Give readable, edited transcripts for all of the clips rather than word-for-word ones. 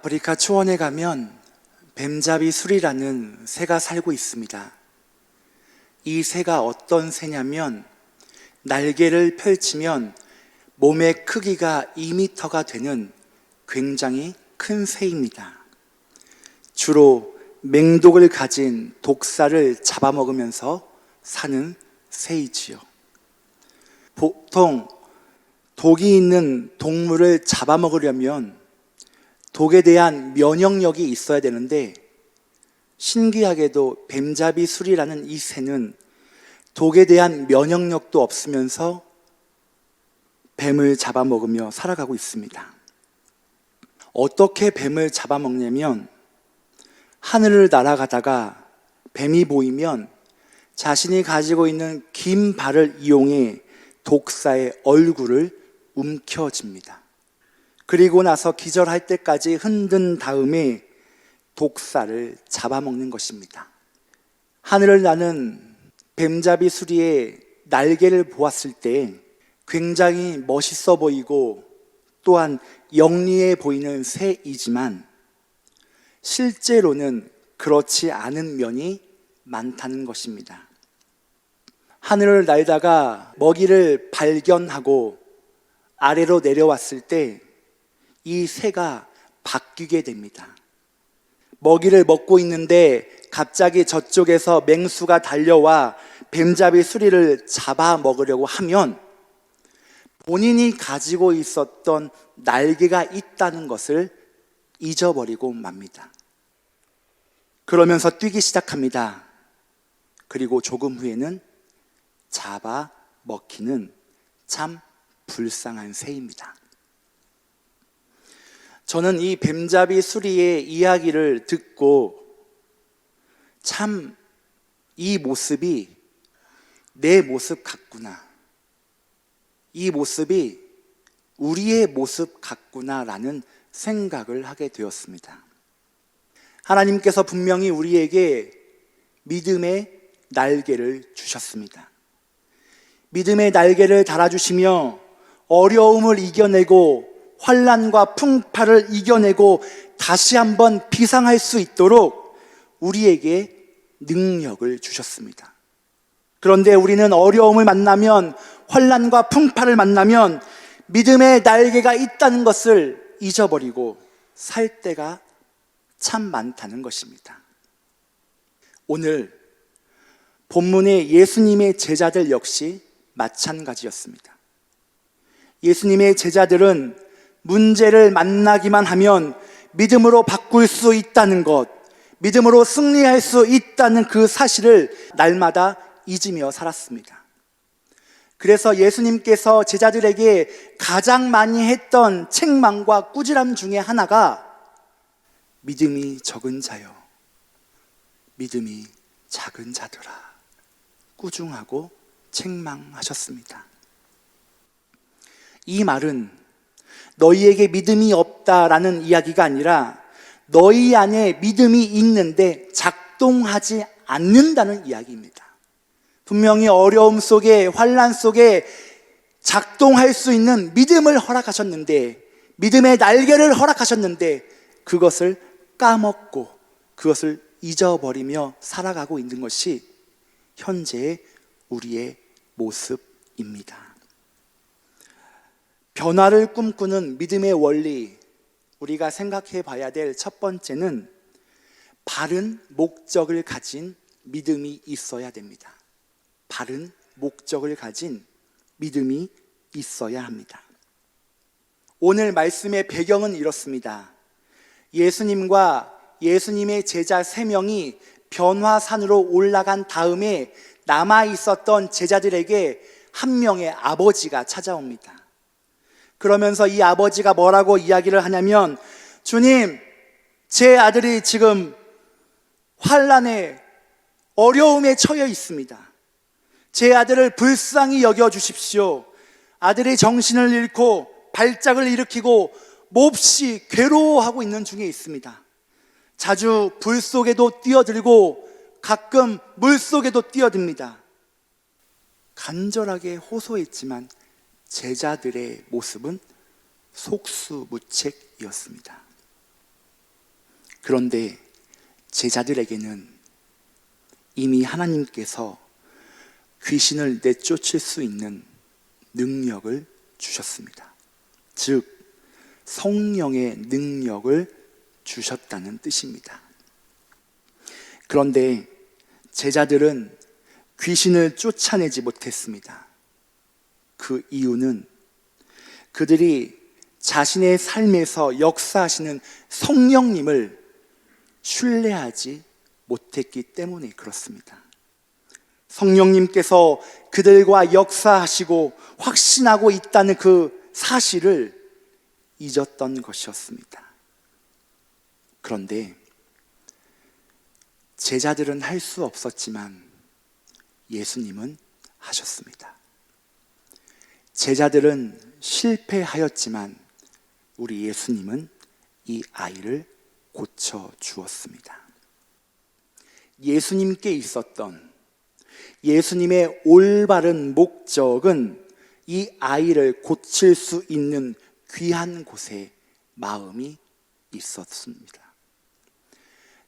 아프리카 초원에 가면 뱀잡이 수리라는 새가 살고 있습니다. 이 새가 어떤 새냐면 날개를 펼치면 몸의 크기가 2m가 되는 굉장히 큰 새입니다. 주로 맹독을 가진 독사를 잡아먹으면서 사는 새이지요. 보통 독이 있는 동물을 잡아먹으려면 독에 대한 면역력이 있어야 되는데 신기하게도 뱀잡이 수리라는 이 새는 독에 대한 면역력도 없으면서 뱀을 잡아먹으며 살아가고 있습니다. 어떻게 뱀을 잡아먹냐면 하늘을 날아가다가 뱀이 보이면 자신이 가지고 있는 긴 발을 이용해 독사의 얼굴을 움켜쥡니다. 그리고 나서 기절할 때까지 흔든 다음에 독사를 잡아먹는 것입니다. 하늘을 나는 뱀잡이 수리의 날개를 보았을 때 굉장히 멋있어 보이고 또한 영리해 보이는 새이지만 실제로는 그렇지 않은 면이 많다는 것입니다. 하늘을 날다가 먹이를 발견하고 아래로 내려왔을 때 이 새가 바뀌게 됩니다. 먹이를 먹고 있는데 갑자기 저쪽에서 맹수가 달려와 뱀잡이 수리를 잡아먹으려고 하면 본인이 가지고 있었던 날개가 있다는 것을 잊어버리고 맙니다. 그러면서 뛰기 시작합니다. 그리고 조금 후에는 잡아먹히는 참 불쌍한 새입니다. 저는 이 뱀잡이 수리의 이야기를 듣고 참 이 모습이 내 모습 같구나. 이 모습이 우리의 모습 같구나라는 생각을 하게 되었습니다. 하나님께서 분명히 우리에게 믿음의 날개를 주셨습니다. 믿음의 날개를 달아주시며 어려움을 이겨내고 환난과 풍파를 이겨내고 다시 한번 비상할 수 있도록 우리에게 능력을 주셨습니다. 그런데 우리는 어려움을 만나면 환난과 풍파를 만나면 믿음의 날개가 있다는 것을 잊어버리고 살 때가 참 많다는 것입니다. 오늘 본문의 예수님의 제자들 역시 마찬가지였습니다. 예수님의 제자들은 문제를 만나기만 하면 믿음으로 바꿀 수 있다는 것, 믿음으로 승리할 수 있다는 그 사실을 날마다 잊으며 살았습니다. 그래서 예수님께서 제자들에게 가장 많이 했던 책망과 꾸지람 중에 하나가 믿음이 적은 자여, 믿음이 작은 자들아, 꾸중하고 책망하셨습니다. 이 말은 너희에게 믿음이 없다라는 이야기가 아니라 너희 안에 믿음이 있는데 작동하지 않는다는 이야기입니다. 분명히 어려움 속에 환난 속에 작동할 수 있는 믿음을 허락하셨는데 믿음의 날개를 허락하셨는데 그것을 까먹고 그것을 잊어버리며 살아가고 있는 것이 현재의 우리의 모습입니다. 변화를 꿈꾸는 믿음의 원리, 우리가 생각해 봐야 될 첫 번째는 바른 목적을 가진 믿음이 있어야 됩니다. 바른 목적을 가진 믿음이 있어야 합니다. 오늘 말씀의 배경은 이렇습니다. 예수님과 예수님의 제자 3명이 변화산으로 올라간 다음에 남아 있었던 제자들에게 한 명의 아버지가 찾아옵니다. 그러면서 이 아버지가 뭐라고 이야기를 하냐면, 주님, 제 아들이 지금 환난에 어려움에 처해 있습니다. 제 아들을 불쌍히 여겨주십시오. 아들이 정신을 잃고 발작을 일으키고 몹시 괴로워하고 있는 중에 있습니다. 자주 불 속에도 뛰어들고 가끔 물 속에도 뛰어듭니다. 간절하게 호소했지만 제자들의 모습은 속수무책이었습니다. 그런데 제자들에게는 이미 하나님께서 귀신을 내쫓을 수 있는 능력을 주셨습니다. 즉 성령의 능력을 주셨다는 뜻입니다. 그런데 제자들은 귀신을 쫓아내지 못했습니다. 그 이유는 그들이 자신의 삶에서 역사하시는 성령님을 신뢰하지 못했기 때문에 그렇습니다. 성령님께서 그들과 역사하시고 확신하고 있다는 그 사실을 잊었던 것이었습니다. 그런데 제자들은 할 수 없었지만 예수님은 하셨습니다. 제자들은 실패하였지만 우리 예수님은 이 아이를 고쳐 주었습니다. 예수님께 있었던 예수님의 올바른 목적은 이 아이를 고칠 수 있는 귀한 곳에 마음이 있었습니다.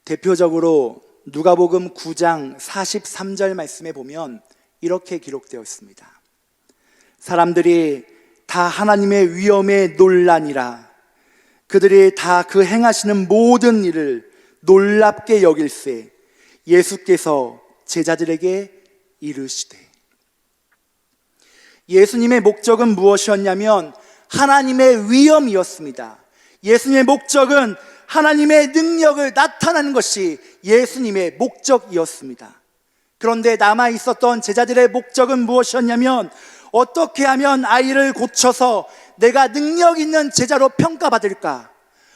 대표적으로 누가복음 9장 43절 말씀에 보면 이렇게 기록되어 있습니다. 사람들이 다 하나님의 위엄에 놀라니라. 그들이 다 그 행하시는 모든 일을 놀랍게 여길세 예수께서 제자들에게 이르시되. 예수님의 목적은 무엇이었냐면 하나님의 위엄이었습니다. 예수님의 목적은 하나님의 능력을 나타내는 것이 예수님의 목적이었습니다. 그런데 남아 있었던 제자들의 목적은 무엇이었냐면 어떻게 하면 아이를 고쳐서 내가 능력 있는 제자로 평가받을까?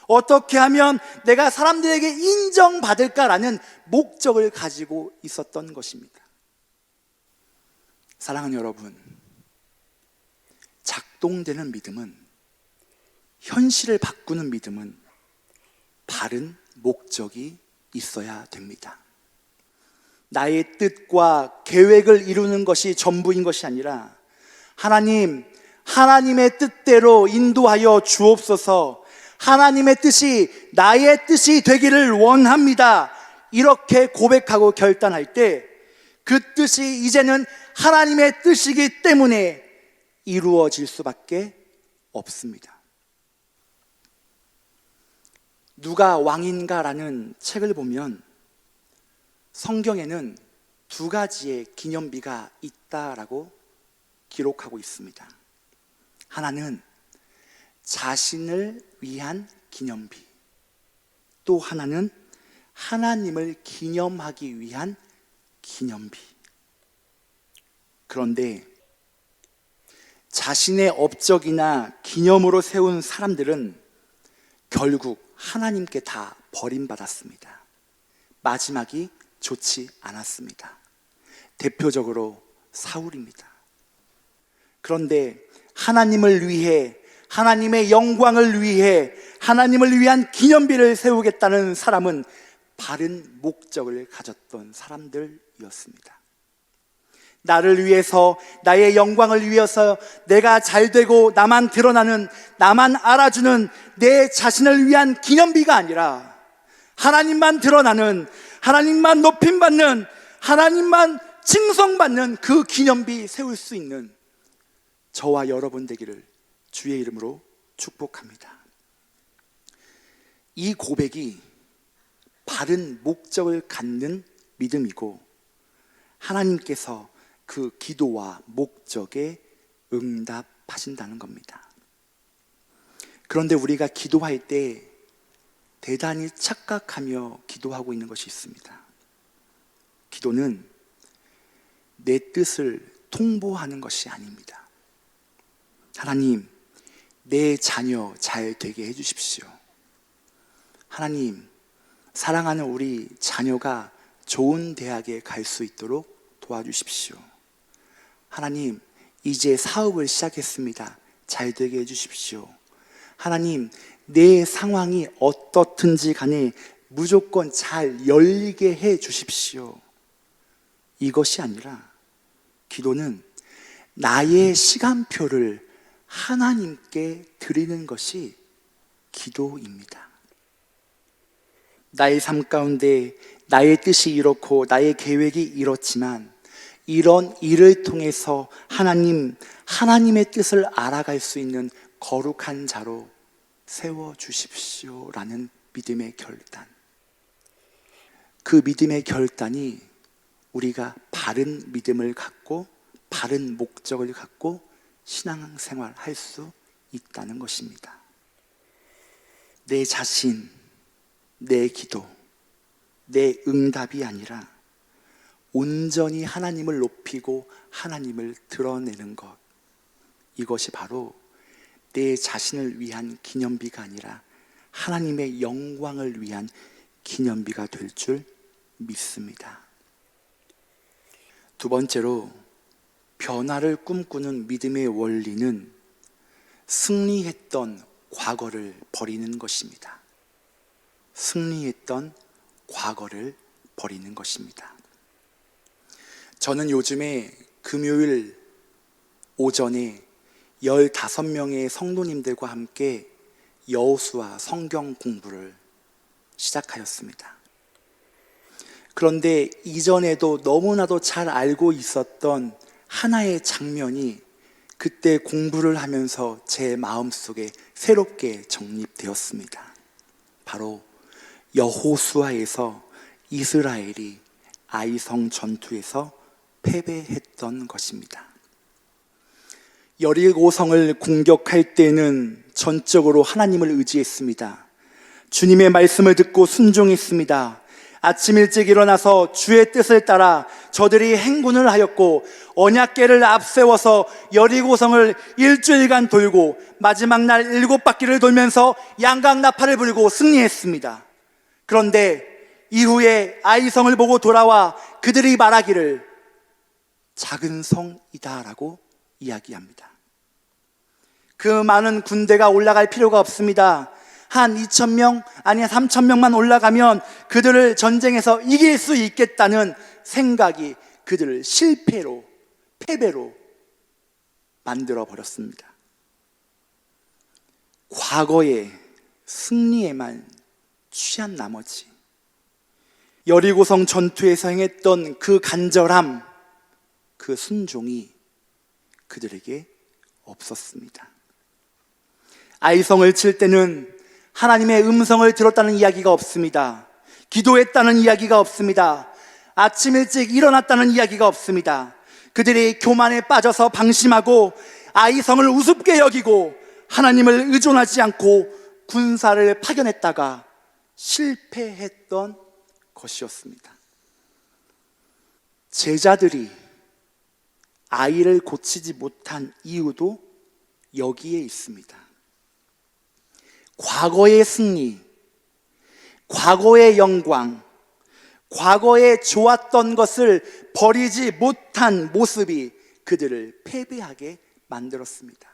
어떻게 하면 내가 사람들에게 인정받을까라는 목적을 가지고 있었던 것입니다. 사랑하는 여러분, 작동되는 믿음은, 현실을 바꾸는 믿음은 바른 목적이 있어야 됩니다. 나의 뜻과 계획을 이루는 것이 전부인 것이 아니라 하나님의 뜻대로 인도하여 주옵소서. 하나님의 뜻이 나의 뜻이 되기를 원합니다. 이렇게 고백하고 결단할 때 그 뜻이 이제는 하나님의 뜻이기 때문에 이루어질 수밖에 없습니다. 누가 왕인가라는 책을 보면 성경에는 두 가지의 기념비가 있다라고 기록하고 있습니다. 하나는 자신을 위한 기념비, 또 하나는 하나님을 기념하기 위한 기념비. 그런데 자신의 업적이나 기념으로 세운 사람들은 결국 하나님께 다 버림받았습니다. 마지막이 좋지 않았습니다. 대표적으로 사울입니다. 그런데 하나님을 위해, 하나님의 영광을 위해, 하나님을 위한 기념비를 세우겠다는 사람은 바른 목적을 가졌던 사람들이었습니다. 나를 위해서, 나의 영광을 위해서 내가 잘되고 나만 드러나는, 나만 알아주는 내 자신을 위한 기념비가 아니라 하나님만 드러나는, 하나님만 높임받는, 하나님만 칭송받는 그 기념비 세울 수 있는 저와 여러분 되기를 주의 이름으로 축복합니다. 이 고백이 바른 목적을 갖는 믿음이고 하나님께서 그 기도와 목적에 응답하신다는 겁니다. 그런데 우리가 기도할 때 대단히 착각하며 기도하고 있는 것이 있습니다. 기도는 내 뜻을 통보하는 것이 아닙니다. 하나님, 내 자녀 잘 되게 해주십시오. 하나님, 사랑하는 우리 자녀가 좋은 대학에 갈 수 있도록 도와주십시오. 하나님, 이제 사업을 시작했습니다. 잘 되게 해주십시오. 하나님, 내 상황이 어떻든지 간에 무조건 잘 열리게 해 주십시오. 이것이 아니라 기도는 나의 시간표를 하나님께 드리는 것이 기도입니다. 나의 삶 가운데 나의 뜻이 이렇고 나의 계획이 이렇지만 이런 일을 통해서 하나님의 뜻을 알아갈 수 있는 거룩한 자로 세워주십시오라는 믿음의 결단. 그 믿음의 결단이 우리가 바른 믿음을 갖고 바른 목적을 갖고 신앙생활 할 수 있다는 것입니다. 내 자신, 내 기도, 내 응답이 아니라 온전히 하나님을 높이고 하나님을 드러내는 것. 이것이 바로 내 자신을 위한 기념비가 아니라 하나님의 영광을 위한 기념비가 될 줄 믿습니다. 두 번째로, 변화를 꿈꾸는 믿음의 원리는 승리했던 과거를 버리는 것입니다. 승리했던 과거를 버리는 것입니다. 저는 요즘에 금요일 오전에 15명의 성도님들과 함께 여호수아 성경 공부를 시작하였습니다. 그런데 이전에도 너무나도 잘 알고 있었던 하나의 장면이 그때 공부를 하면서 제 마음속에 새롭게 정립되었습니다. 바로 여호수아에서 이스라엘이 아이성 전투에서 패배했던 것입니다. 여리고성을 공격할 때는 전적으로 하나님을 의지했습니다. 주님의 말씀을 듣고 순종했습니다. 아침 일찍 일어나서 주의 뜻을 따라 저들이 행군을 하였고 언약궤를 앞세워서 여리고성을 일주일간 돌고 마지막 날 7바퀴를 돌면서 양강나팔을 불고 승리했습니다. 그런데 이후에 아이성을 보고 돌아와 그들이 말하기를 작은 성이다 라고 이야기합니다. 그 많은 군대가 올라갈 필요가 없습니다. 한 2,000명, 아니 3,000명만 올라가면 그들을 전쟁에서 이길 수 있겠다는 생각이 그들을 실패로, 패배로 만들어 버렸습니다. 과거의 승리에만 취한 나머지 여리고성 전투에서 행했던 그 간절함, 그 순종이 그들에게 없었습니다. 아이성을 칠 때는 하나님의 음성을 들었다는 이야기가 없습니다. 기도했다는 이야기가 없습니다. 아침 일찍 일어났다는 이야기가 없습니다. 그들이 교만에 빠져서 방심하고 아이성을 우습게 여기고 하나님을 의존하지 않고 군사를 파견했다가 실패했던 것이었습니다. 제자들이 아이를 고치지 못한 이유도 여기에 있습니다. 과거의 승리, 과거의 영광, 과거에 좋았던 것을 버리지 못한 모습이 그들을 패배하게 만들었습니다.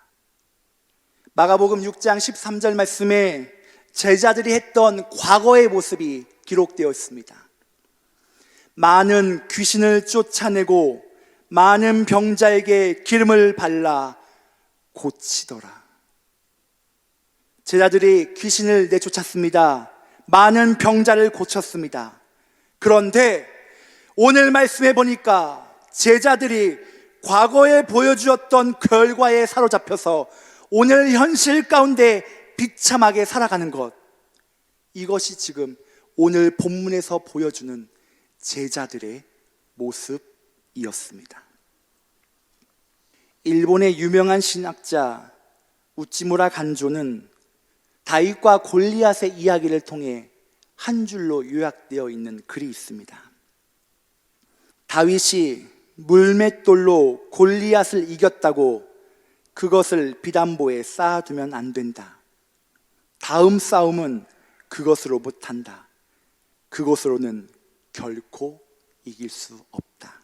마가복음 6장 13절 말씀에 제자들이 했던 과거의 모습이 기록되어 있습니다. 많은 귀신을 쫓아내고 많은 병자에게 기름을 발라 고치더라. 제자들이 귀신을 내쫓았습니다. 많은 병자를 고쳤습니다. 그런데 오늘 말씀해 보니까 제자들이 과거에 보여주었던 결과에 사로잡혀서 오늘 현실 가운데 비참하게 살아가는 것, 이것이 지금 오늘 본문에서 보여주는 제자들의 모습이었습니다. 일본의 유명한 신학자 우찌무라 간조는 다윗과 골리앗의 이야기를 통해 한 줄로 요약되어 있는 글이 있습니다. 다윗이 물맷돌로 골리앗을 이겼다고 그것을 비단보에 쌓아두면 안 된다. 다음 싸움은 그것으로 못한다. 그것으로는 결코 이길 수 없다.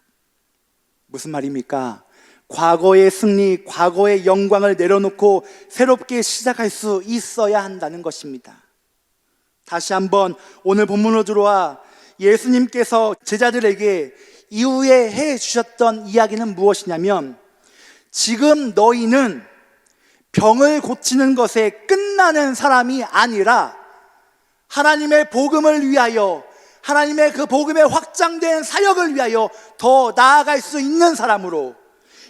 무슨 말입니까? 과거의 승리, 과거의 영광을 내려놓고 새롭게 시작할 수 있어야 한다는 것입니다. 다시 한번 오늘 본문으로 들어와 예수님께서 제자들에게 이후에 해 주셨던 이야기는 무엇이냐면, 지금 너희는 병을 고치는 것에 끝나는 사람이 아니라 하나님의 복음을 위하여, 하나님의 그 복음의 확장된 사역을 위하여 더 나아갈 수 있는 사람으로,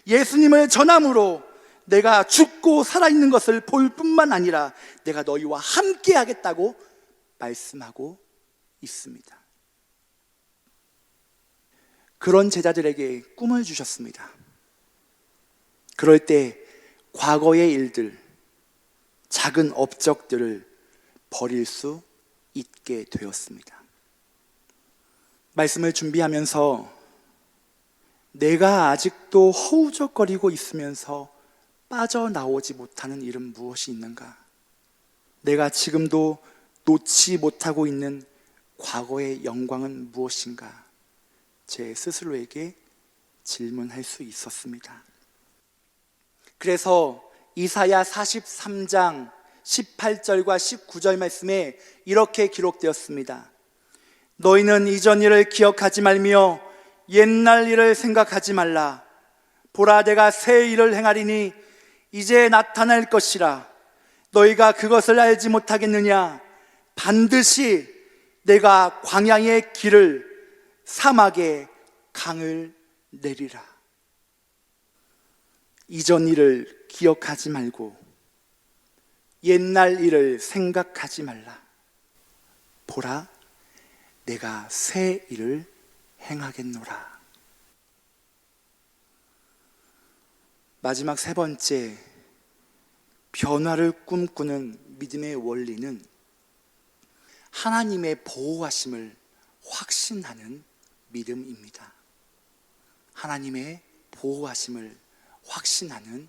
예수님을 전함으로 내가 죽고 살아있는 것을 볼 뿐만 아니라 내가 너희와 함께 하겠다고 말씀하고 있습니다. 그런 제자들에게 꿈을 주셨습니다. 그럴 때 과거의 일들, 작은 업적들을 버릴 수 있게 되었습니다. 말씀을 준비하면서 내가 아직도 허우적거리고 있으면서 빠져나오지 못하는 일은 무엇이 있는가? 내가 지금도 놓지 못하고 있는 과거의 영광은 무엇인가? 제 스스로에게 질문할 수 있었습니다. 그래서 이사야 43장 18절과 19절 말씀에 이렇게 기록되었습니다. 너희는 이전 일을 기억하지 말며 옛날 일을 생각하지 말라. 보라, 내가 새 일을 행하리니 이제 나타날 것이라. 너희가 그것을 알지 못하겠느냐? 반드시 내가 광야의 길을, 사막에 강을 내리라. 이전 일을 기억하지 말고 옛날 일을 생각하지 말라. 보라, 내가 새 일을 행하겠노라. 마지막 세 번째, 변화를 꿈꾸는 믿음의 원리는 하나님의 보호하심을 확신하는 믿음입니다. 하나님의 보호하심을 확신하는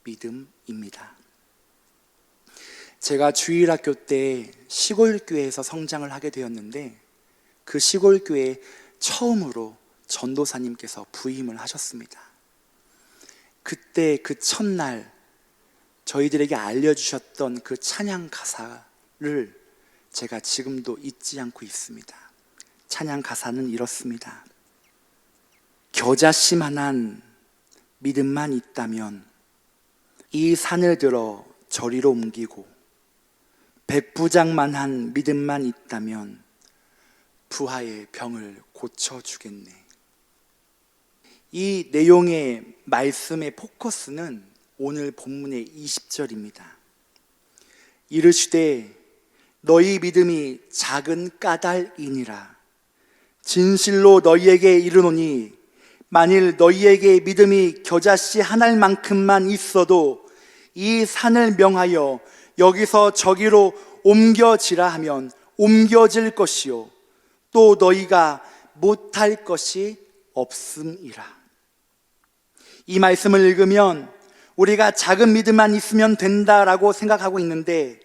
믿음입니다. 제가 주일학교 때 시골교회에서 성장을 하게 되었는데, 그 시골교회에 처음으로 전도사님께서 부임을 하셨습니다. 그때 그 첫날 저희들에게 알려주셨던 그 찬양 가사를 제가 지금도 잊지 않고 있습니다. 찬양 가사는 이렇습니다. 겨자씨만한 믿음만 있다면 이 산을 들어 저리로 옮기고, 백부장만한 믿음만 있다면 부하의 병을 고쳐주겠네. 이 내용의 말씀의 포커스는 오늘 본문의 20절입니다. 이르시되 너희 믿음이 작은 까닭이니라. 진실로 너희에게 이르노니 만일 너희에게 믿음이 겨자씨 한 알만큼만 있어도 이 산을 명하여 여기서 저기로 옮겨지라 하면 옮겨질 것이요 또 너희가 못할 것이 없음이라. 이 말씀을 읽으면 우리가 작은 믿음만 있으면 된다라고 생각하고 있는데,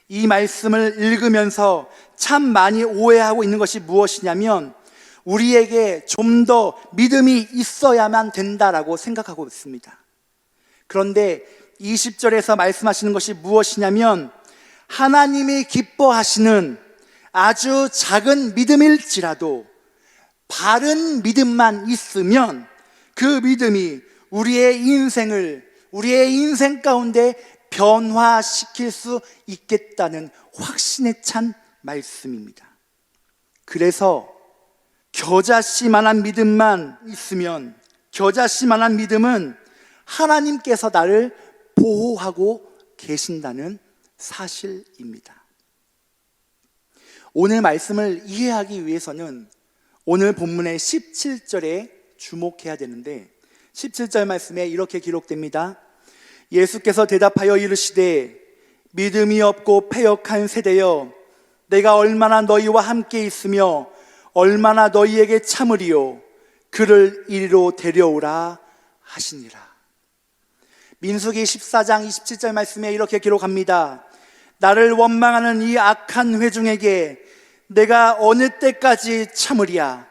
이 말씀을 읽으면서 참 많이 오해하고 있는 것이 무엇이냐면, 우리에게 좀 더 믿음이 있어야만 된다라고 생각하고 있습니다. 그런데 20절에서 말씀하시는 것이 무엇이냐면, 하나님이 기뻐하시는 아주 작은 믿음일지라도 바른 믿음만 있으면 그 믿음이 우리의 인생 가운데 변화시킬 수 있겠다는 확신에 찬 말씀입니다. 그래서 겨자씨만한 믿음만 있으면, 겨자씨만한 믿음은 하나님께서 나를 보호하고 계신다는 사실입니다. 오늘 말씀을 이해하기 위해서는 오늘 본문의 17절에 주목해야 되는데, 17절 말씀에 이렇게 기록됩니다. 예수께서 대답하여 이르시되 믿음이 없고 패역한 세대여, 내가 얼마나 너희와 함께 있으며 얼마나 너희에게 참으리요, 그를 이리로 데려오라 하시니라. 민수기 14장 27절 말씀에 이렇게 기록합니다. 나를 원망하는 이 악한 회중에게 내가 어느 때까지 참으랴.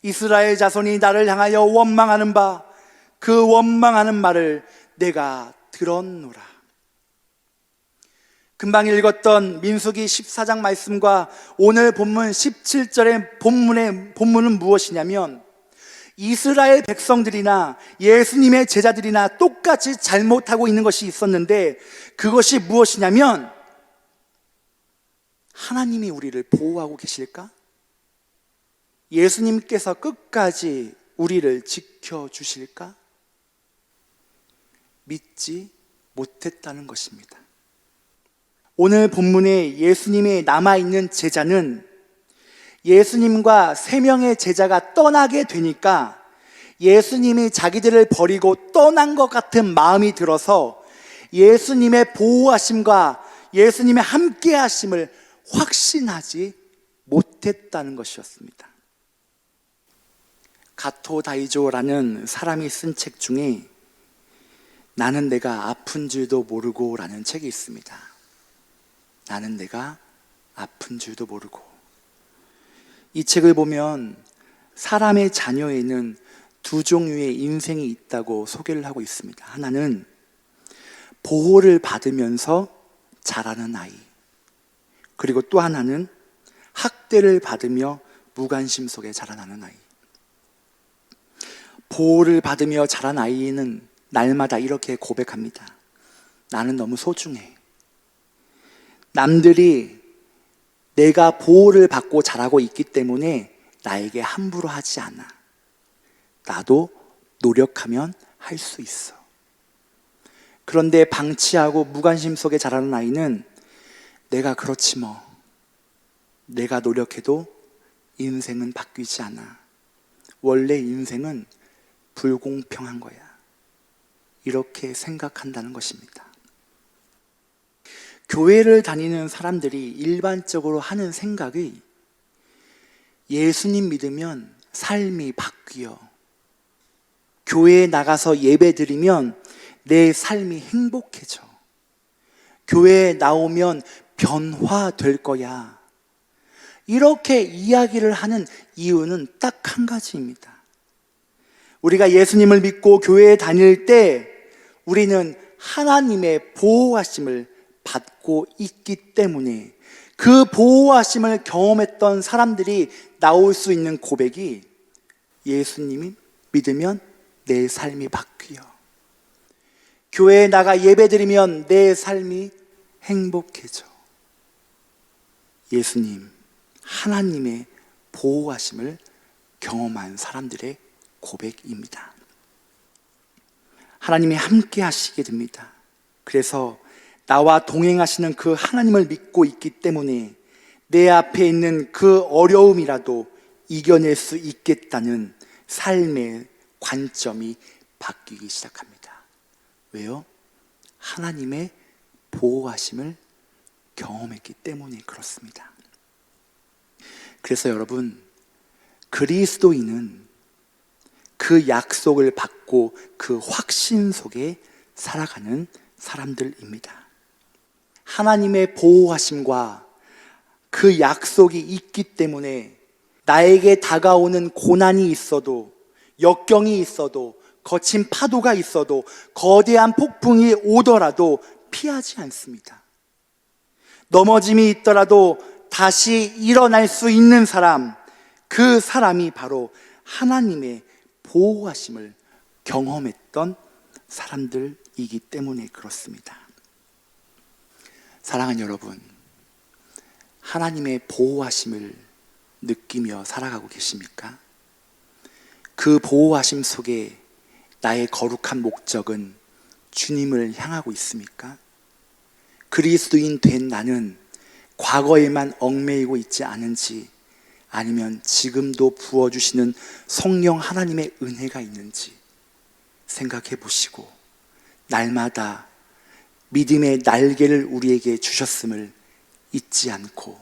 이스라엘 자손이 나를 향하여 원망하는 바 그 원망하는 말을 내가 들었노라. 금방 읽었던 민수기 14장 말씀과 오늘 본문 17절의 본문은 무엇이냐면, 이스라엘 백성들이나 예수님의 제자들이나 똑같이 잘못하고 있는 것이 있었는데, 그것이 무엇이냐면 하나님이 우리를 보호하고 계실까? 예수님께서 끝까지 우리를 지켜주실까? 믿지 못했다는 것입니다. 오늘 본문에 예수님의 남아있는 제자는 예수님과 3명의 제자가 떠나게 되니까 예수님이 자기들을 버리고 떠난 것 같은 마음이 들어서 예수님의 보호하심과 예수님의 함께하심을 확신하지 못했다는 것이었습니다. 가토 다이조라는 사람이 쓴 책 중에 나는 내가 아픈 줄도 모르고 라는 책이 있습니다. 나는 내가 아픈 줄도 모르고. 이 책을 보면 사람의 자녀에는 2종류의 인생이 있다고 소개를 하고 있습니다. 하나는 보호를 받으면서 자라는 아이, 그리고 또 하나는 학대를 받으며 무관심 속에 자라나는 아이. 보호를 받으며 자란 아이는 날마다 이렇게 고백합니다. 나는 너무 소중해. 남들이 내가 보호를 받고 자라고 있기 때문에 나에게 함부로 하지 않아. 나도 노력하면 할 수 있어. 그런데 방치하고 무관심 속에 자라는 아이는 내가 그렇지 뭐. 내가 노력해도 인생은 바뀌지 않아. 원래 인생은 불공평한 거야. 이렇게 생각한다는 것입니다. 교회를 다니는 사람들이 일반적으로 하는 생각이 예수님 믿으면 삶이 바뀌어. 교회에 나가서 예배 드리면 내 삶이 행복해져. 교회에 나오면 변화될 거야. 이렇게 이야기를 하는 이유는 딱 한 가지입니다. 우리가 예수님을 믿고 교회에 다닐 때 우리는 하나님의 보호하심을 받고 있기 때문에 그 보호하심을 경험했던 사람들이 나올 수 있는 고백이 예수님이 믿으면 내 삶이 바뀌어. 교회에 나가 예배드리면 내 삶이 행복해져. 예수님, 하나님의 보호하심을 경험한 사람들의 고백입니다. 하나님이 함께 하시게 됩니다. 그래서 나와 동행하시는 그 하나님을 믿고 있기 때문에 내 앞에 있는 그 어려움이라도 이겨낼 수 있겠다는 삶의 관점이 바뀌기 시작합니다. 왜요? 하나님의 보호하심을 경험했기 때문에 그렇습니다. 그래서 여러분, 그리스도인은 그 약속을 받고 그 확신 속에 살아가는 사람들입니다. 하나님의 보호하심과 그 약속이 있기 때문에 나에게 다가오는 고난이 있어도, 역경이 있어도, 거친 파도가 있어도, 거대한 폭풍이 오더라도 피하지 않습니다. 넘어짐이 있더라도 다시 일어날 수 있는 사람, 그 사람이 바로 하나님의 보호하심을 경험했던 사람들이기 때문에 그렇습니다. 사랑하는 여러분, 하나님의 보호하심을 느끼며 살아가고 계십니까? 그 보호하심 속에 나의 거룩한 목적은 주님을 향하고 있습니까? 그리스도인 된 나는 과거에만 얽매이고 있지 않은지, 아니면 지금도 부어주시는 성령 하나님의 은혜가 있는지 생각해 보시고, 날마다 믿음의 날개를 우리에게 주셨음을 잊지 않고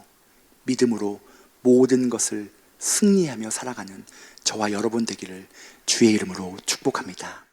믿음으로 모든 것을 승리하며 살아가는 저와 여러분 되기를 주의 이름으로 축복합니다.